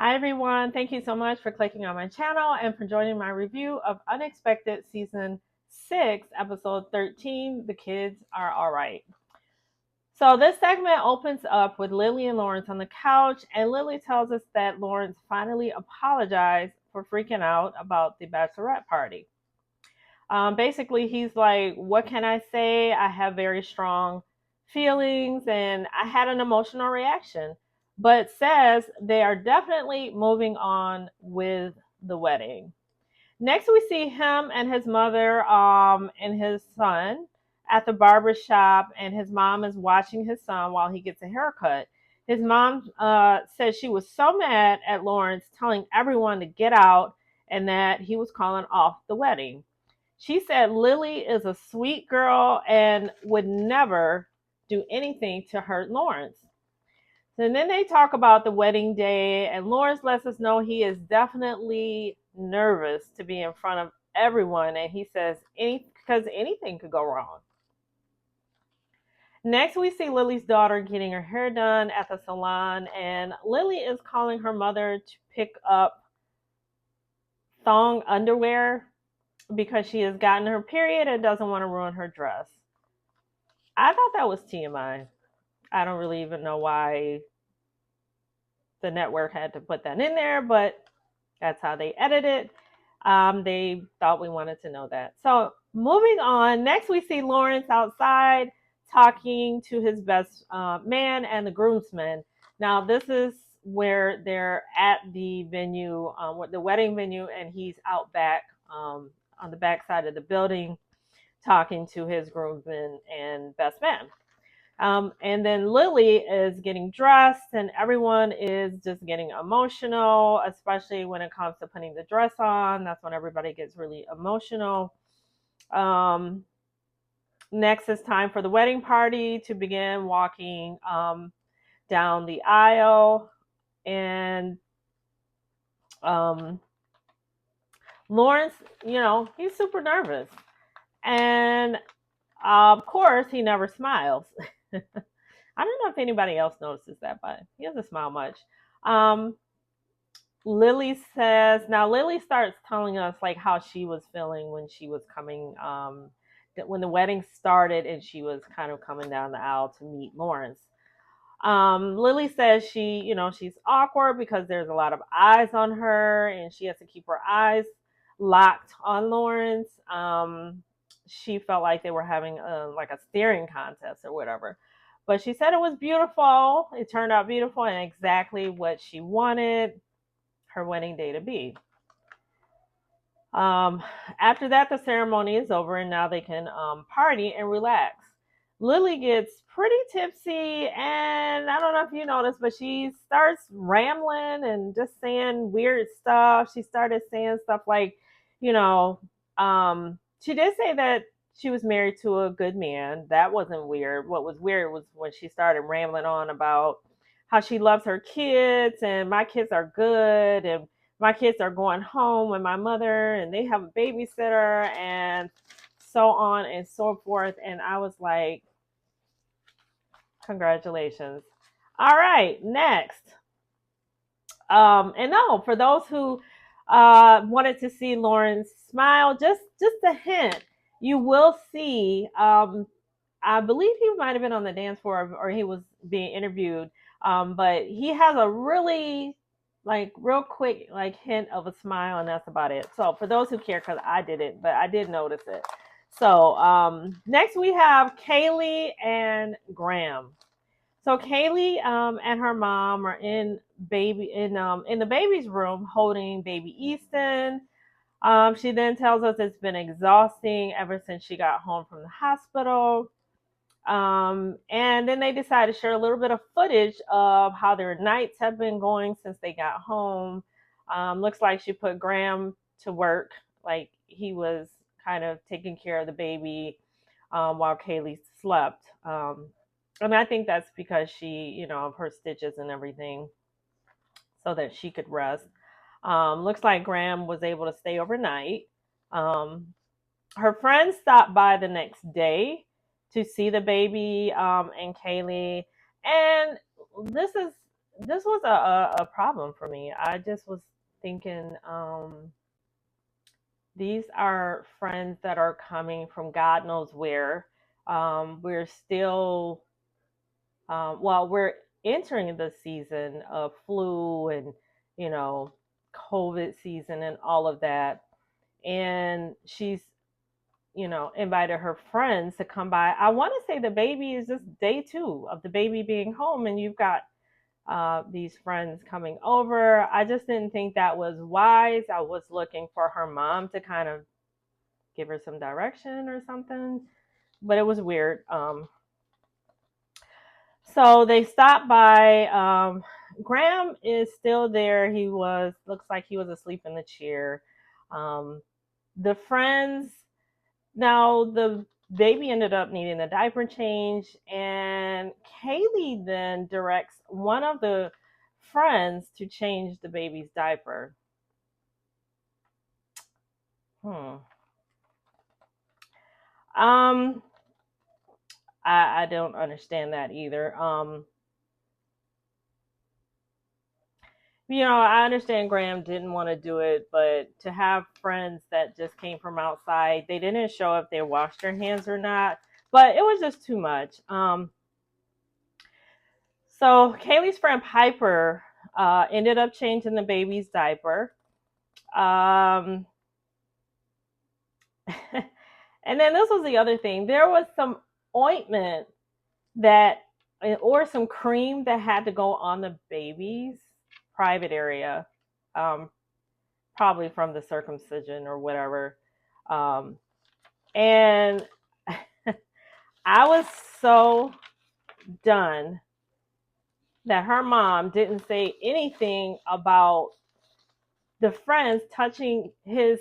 Hi, everyone. Thank you so much for clicking on my channel and for joining my review of Unexpected Season 6, Episode 13, The Kids Are Alright. So this segment opens up with Lily and Lawrence on the couch, and Lily tells us that Lawrence finally apologized for freaking out about the bachelorette party. Basically, he's like, what can I say? I have very strong feelings and I had an emotional reaction, but says they are definitely moving on with the wedding. Next, we see him and his mother and his son at the barber shop, and his mom is watching his son while he gets a haircut. His mom says she was so mad at Lawrence telling everyone to get out and that he was calling off the wedding. She said Lily is a sweet girl and would never do anything to hurt Lawrence. And then they talk about the wedding day, and Lawrence lets us know he is definitely nervous to be in front of everyone, and he says because anything could go wrong. Next, we see Lily's daughter getting her hair done at the salon, and Lily is calling her mother to pick up thong underwear because she has gotten her period and doesn't want to ruin her dress. I thought that was TMI. I don't really even know why the network had to put that in there, but that's how they edit it. They thought we wanted to know that. So moving on, next we see Lawrence outside talking to his best man and the groomsmen. Now this is where they're at the venue, the wedding venue, and he's out back on the back side of the building talking to his groomsmen and best man. And then Lily is getting dressed, and everyone is just getting emotional, especially when it comes to putting the dress on. That's when everybody gets really emotional. Um, Next, it's time for the wedding party to begin walking down the aisle. And Lawrence, he's super nervous. And of course, he never smiles. I don't know if anybody else notices that, but he doesn't smile much. Um, Lily says, now Lily starts telling us like how she was feeling when she was coming, when the wedding started and she was kind of coming down the aisle to meet Lawrence. Lily says she's awkward because there's a lot of eyes on her and she has to keep her eyes locked on Lawrence. She felt like they were having like a staring contest or whatever. But she said it was beautiful. It turned out beautiful and exactly what she wanted her wedding day to be. Um, After that, the ceremony is over and now they can party and relax. Lily gets pretty tipsy, and I don't know if you noticed, but she starts rambling and just saying weird stuff. She started saying stuff like, she did say that she was married to a good man. That wasn't weird. What was weird was when she started rambling on about how she loves her kids and my kids are good and my kids are going home with my mother and they have a babysitter and so on and so forth. And I was like, congratulations. All right, next. And no, for those who wanted to see Lawrence smile, just a hint, you will see. I believe he might have been on the dance floor or he was being interviewed, but he has a really like real quick like hint of a smile, and that's about it. So for those who care, because I didn't, but I did notice it. So next we have Kaylee and Graham. So Kaylee and her mom are in the baby's room holding baby Easton. She then tells us it's been exhausting ever since she got home from the hospital. And then they decide to share a little bit of footage of how their nights have been going since they got home. Looks like she put Graham to work, like he was kind of taking care of the baby while Kaylee slept. And I think that's because she, of her stitches and everything, so that she could rest. Looks like Graham was able to stay overnight. Her friends stopped by the next day to see the baby and Kaylee. And this is this was a problem for me. I just was thinking, these are friends that are coming from God knows where. We're still, well, we're entering the season of flu and, you know, COVID season and all of that. And she's, invited her friends to come by. I want to say the baby is just day two of the baby being home, and you've got these friends coming over. I just didn't think that was wise. I was looking for her mom to kind of give her some direction or something, but it was weird. So they stopped by. Graham is still there. Looks like he was asleep in the chair. Um, the friends, now the baby ended up needing a diaper change, and Kaylee then directs one of the friends to change the baby's diaper. Hmm. Um, I don't understand that either. I understand Graham didn't want to do it, but to have friends that just came from outside, they didn't show if they washed their hands or not, but it was just too much. So Kaylee's friend Piper ended up changing the baby's diaper. Um, and then this was the other thing. There was some ointment that, or some cream that had to go on the baby's private area, um, probably from the circumcision or whatever. Um, and I was so done that her mom didn't say anything about the friends touching his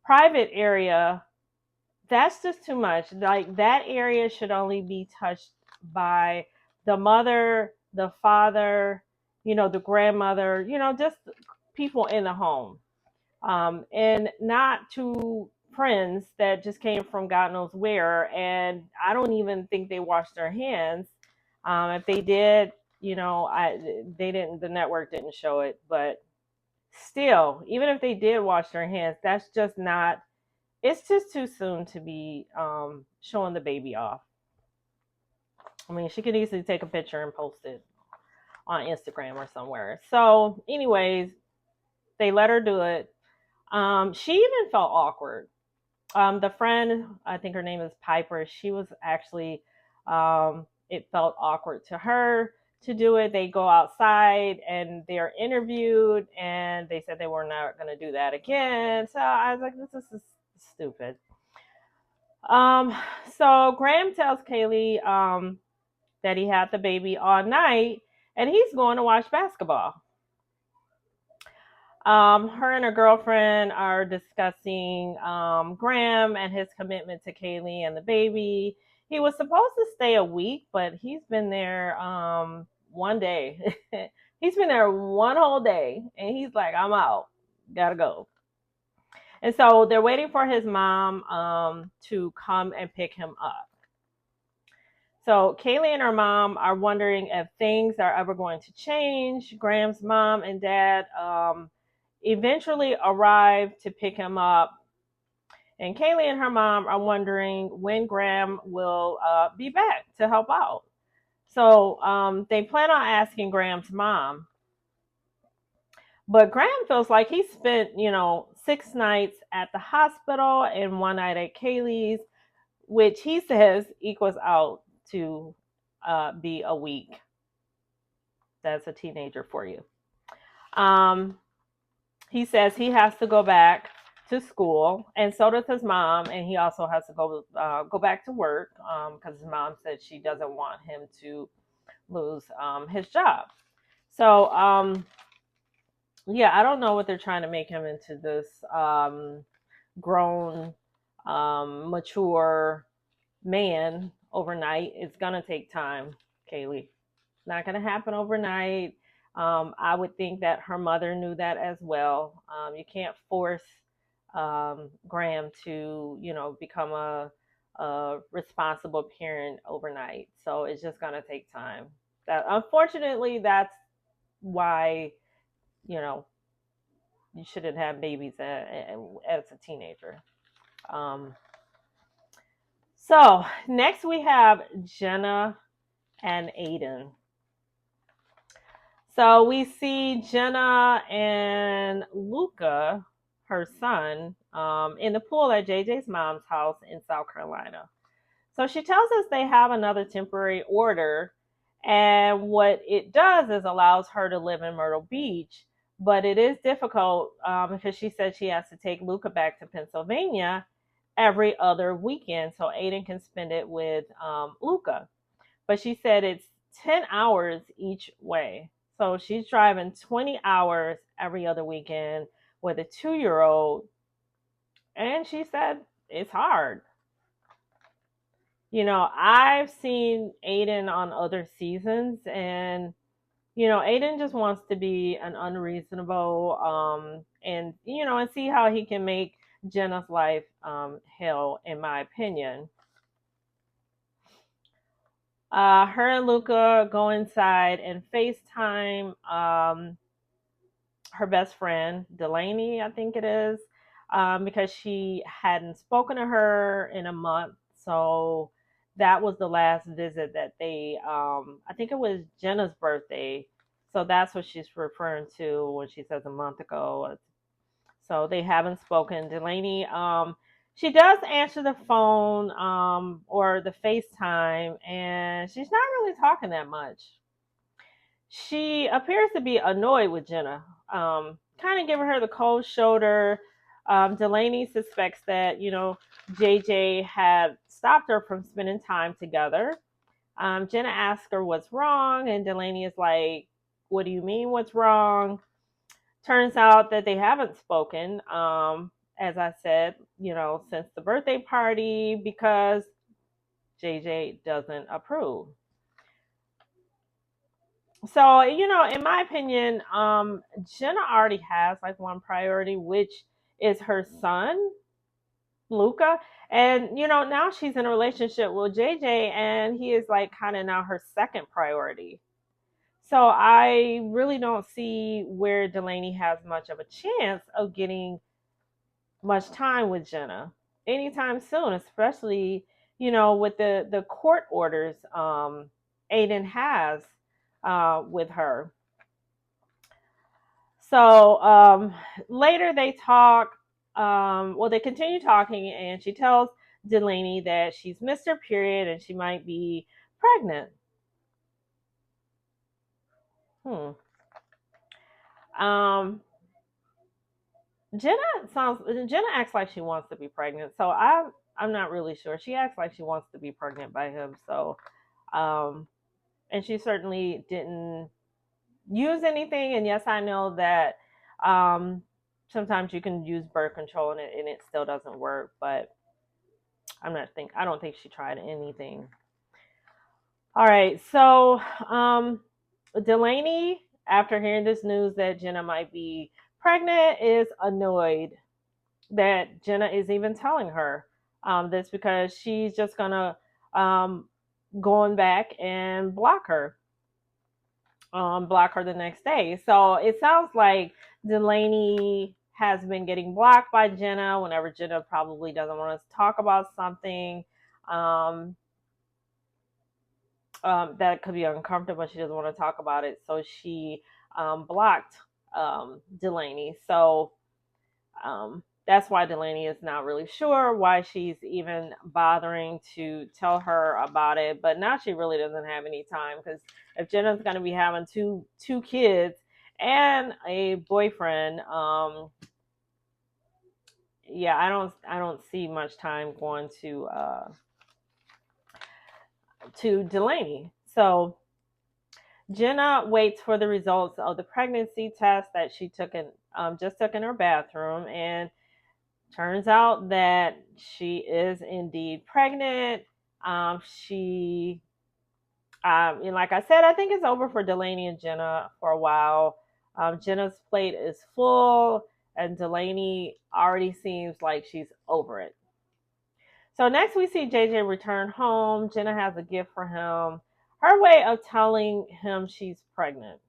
private area. That's just too much. Like, that area should only be touched by the mother, the father, the grandmother, just people in the home. And not to friends that just came from God knows where. And I don't even think they washed their hands. If they did, they didn't, the network didn't show it, but still, even if they did wash their hands, that's just not, it's just too soon to be showing the baby off. I mean, she could easily take a picture and post it on Instagram or somewhere. So, anyways, they let her do it. She even felt awkward. The friend, I think her name is Piper, she was actually, it felt awkward to her to do it. They go outside and they're interviewed, and they said they were not going to do that again. So I was like, this is stupid. Um, so Graham tells Kaylee that he had the baby all night and he's going to watch basketball. Her and her girlfriend are discussing Graham and his commitment to Kaylee and the baby. He was supposed to stay a week, but he's been there one day. He's been there one whole day, and he's like, I'm out. Gotta go. And so they're waiting for his mom to come and pick him up. So Kaylee and her mom are wondering if things are ever going to change. Graham's mom and dad eventually arrive to pick him up. And Kaylee and her mom are wondering when Graham will be back to help out. So they plan on asking Graham's mom. But Graham feels like he spent, 6 nights at the hospital and one night at Kaylee's, which he says equals out to be a week. That's a teenager for you. He says he has to go back to school, and so does his mom, and he also has to go back to work because his mom said she doesn't want him to lose his job. So yeah, I don't know what they're trying to make him into, this grown, mature man overnight. It's gonna take time, Kaylee. Not gonna happen overnight. I would think that her mother knew that as well. You can't force Graham to, become a responsible parent overnight. So it's just gonna take time. That, unfortunately, that's why, you know, you shouldn't have babies as a teenager. Um, so next we have Jenna and Aiden. So we see Jenna and Luca, her son, in the pool at JJ's mom's house in South Carolina. So she tells us they have another temporary order, and what it does is allows her to live in Myrtle Beach, but it is difficult because she said she has to take Luca back to Pennsylvania every other weekend so Aiden can spend it with Luca. But she said it's 10 hours each way. So she's driving 20 hours every other weekend with a 2-year old. And she said it's hard. I've seen Aiden on other seasons, and Aiden just wants to be an unreasonable, and see how he can make Jenna's life hell, in my opinion. Her and Luca go inside and FaceTime her best friend, Delaney, I think it is, because she hadn't spoken to her in a month. So that was the last visit that I think it was Jenna's birthday. So that's what she's referring to when she says a month ago. So they haven't spoken. Delaney, she does answer the phone or the FaceTime, and she's not really talking that much. She appears to be annoyed with Jenna, kind of giving her the cold shoulder. Delaney suspects that, JJ had stopped her from spending time together. Jenna asks her what's wrong, and Delaney is like, "What do you mean, what's wrong?" Turns out that they haven't spoken, as I said, since the birthday party because JJ doesn't approve. So, in my opinion, Jenna already has like one priority, which is her son, Luca. And, now she's in a relationship with JJ, and he is like kind of now her second priority. So I really don't see where Delaney has much of a chance of getting much time with Jenna anytime soon, especially, with the court orders Aiden has with her. So later they talk. Well, they continue talking, and she tells Delaney that she's missed her period and she might be pregnant. Hmm. Um, Jenna acts like she wants to be pregnant, so I'm not really sure. She acts like she wants to be pregnant by him, so um, and she certainly didn't use anything. And yes, I know that sometimes you can use birth control and it still doesn't work, but I don't think she tried anything. All right, so Delaney, after hearing this news that Jenna might be pregnant, is annoyed that Jenna is even telling her this because she's just gonna going back and block her the next day. So it sounds like Delaney has been getting blocked by Jenna whenever Jenna probably doesn't want to talk about something um, that could be uncomfortable. She doesn't want to talk about it. So she blocked Delaney. So that's why Delaney is not really sure why she's even bothering to tell her about it. But now she really doesn't have any time because if Jenna's going to be having two kids and a boyfriend, yeah, I don't see much time going to Delaney. So Jenna waits for the results of the pregnancy test that she just took in her bathroom, and turns out that she is indeed pregnant. She, and like I said, I think it's over for Delaney and Jenna for a while. Jenna's plate is full, and Delaney already seems like she's over it. So next we see JJ return home. Jenna has a gift for him. Her way of telling him she's pregnant.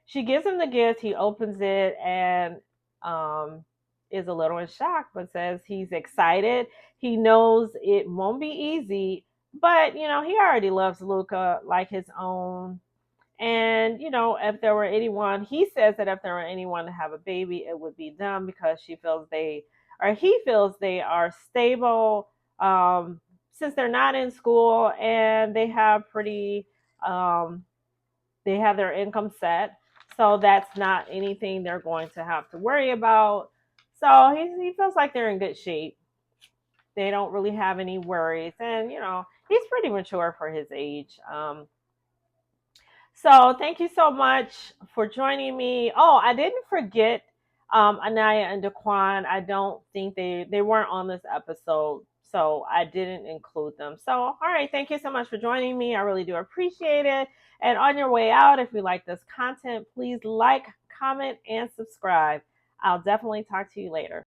she gives him the gift. He opens it and um, is a little in shock, but says he's excited. He knows it won't be easy, but he already loves Luca like his own. And if there were anyone, he says that if there were anyone to have a baby, it would be them because he feels they are stable, since they're not in school and um, they have their income set. So that's not anything they're going to have to worry about. So he feels like they're in good shape. They don't really have any worries. And, he's pretty mature for his age. So thank you so much for joining me. Oh, I didn't forget Anaya and Daquan. I don't think they weren't on this episode, so I didn't include them. So, all right, thank you so much for joining me. I really do appreciate it. And on your way out, if you like this content, please like, comment, and subscribe. I'll definitely talk to you later.